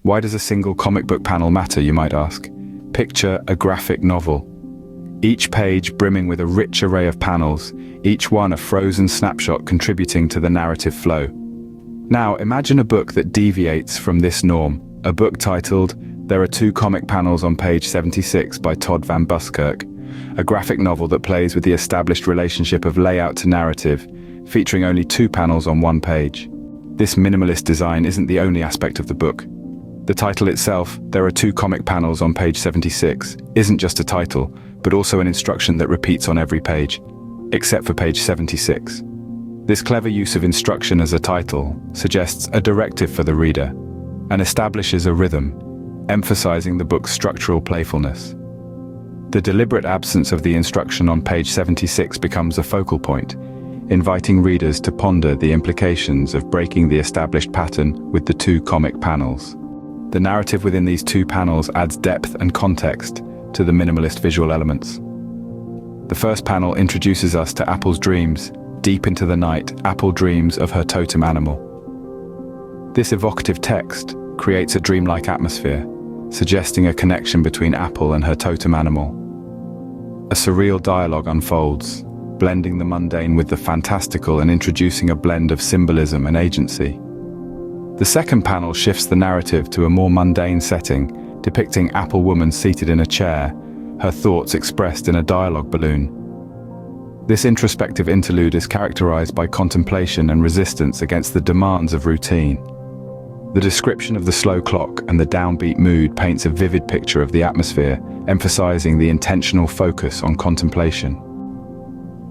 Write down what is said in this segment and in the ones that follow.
Why does a single comic book panel matter, you might ask? Picture a graphic novel. Each page brimming with a rich array of panels, each one a frozen snapshot contributing to the narrative flow. Now, imagine a book that deviates from this norm, a book titled There Are Two Comic Panels on page 76 by Todd Van Buskirk, a graphic novel that plays with the established relationship of layout to narrative, featuring only 2 panels on one page. This minimalist design isn't the only aspect of the book. The title itself, There Are Two Comic Panels on page 76, isn't just a title, but also an instruction that repeats on every page, except for page 76. This clever use of instruction as a title suggests a directive for the reader and establishes a rhythm, emphasizing the book's structural playfulness. The deliberate absence of the instruction on page 76 becomes a focal point, inviting readers to ponder the implications of breaking the established pattern with the 2 comic panels. The narrative within these 2 panels adds depth and context to the minimalist visual elements. The first panel introduces us to Apple's dreams. Deep into the night, Apple dreams of her totem animal. This evocative text creates a dreamlike atmosphere, suggesting a connection between Apple and her totem animal. A surreal dialogue unfolds, blending the mundane with the fantastical and introducing a blend of symbolism and agency. The second panel shifts the narrative to a more mundane setting, depicting Apple woman seated in a chair, her thoughts expressed in a dialogue balloon. This introspective interlude is characterized by contemplation and resistance against the demands of routine. The description of the slow clock and the downbeat mood paints a vivid picture of the atmosphere, emphasizing the intentional focus on contemplation.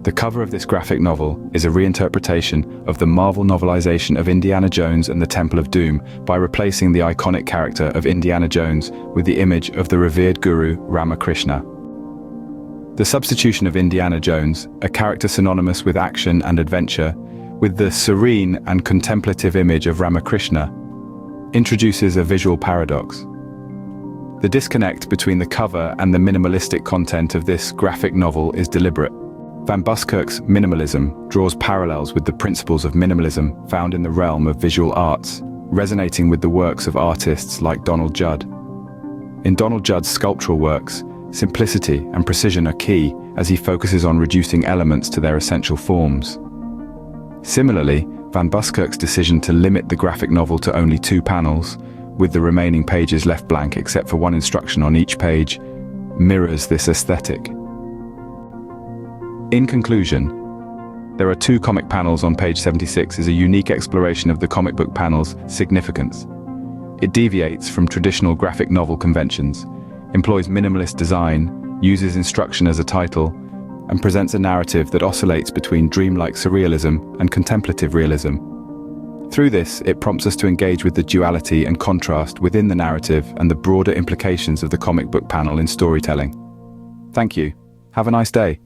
The cover of this graphic novel is a reinterpretation of the Marvel novelization of Indiana Jones and the Temple of Doom by replacing the iconic character of Indiana Jones with the image of the revered guru Ramakrishna. The substitution of Indiana Jones, a character synonymous with action and adventure, with the serene and contemplative image of Ramakrishna, introduces a visual paradox. The disconnect between the cover and the minimalistic content of this graphic novel is deliberate. Van Buskirk's minimalism draws parallels with the principles of minimalism found in the realm of visual arts, resonating with the works of artists like Donald Judd. In Donald Judd's sculptural works, simplicity and precision are key as he focuses on reducing elements to their essential forms. Similarly, Van Buskirk's decision to limit the graphic novel to only 2 panels, with the remaining pages left blank except for one instruction on each page, mirrors this aesthetic. In conclusion, There Are Two Comic Panels on page 76 is a unique exploration of the comic book panel's significance. It deviates from traditional graphic novel conventions, employs minimalist design, uses instruction as a title, and presents a narrative that oscillates between dreamlike surrealism and contemplative realism. Through this, it prompts us to engage with the duality and contrast within the narrative and the broader implications of the comic book panel in storytelling. Thank you. Have a nice day.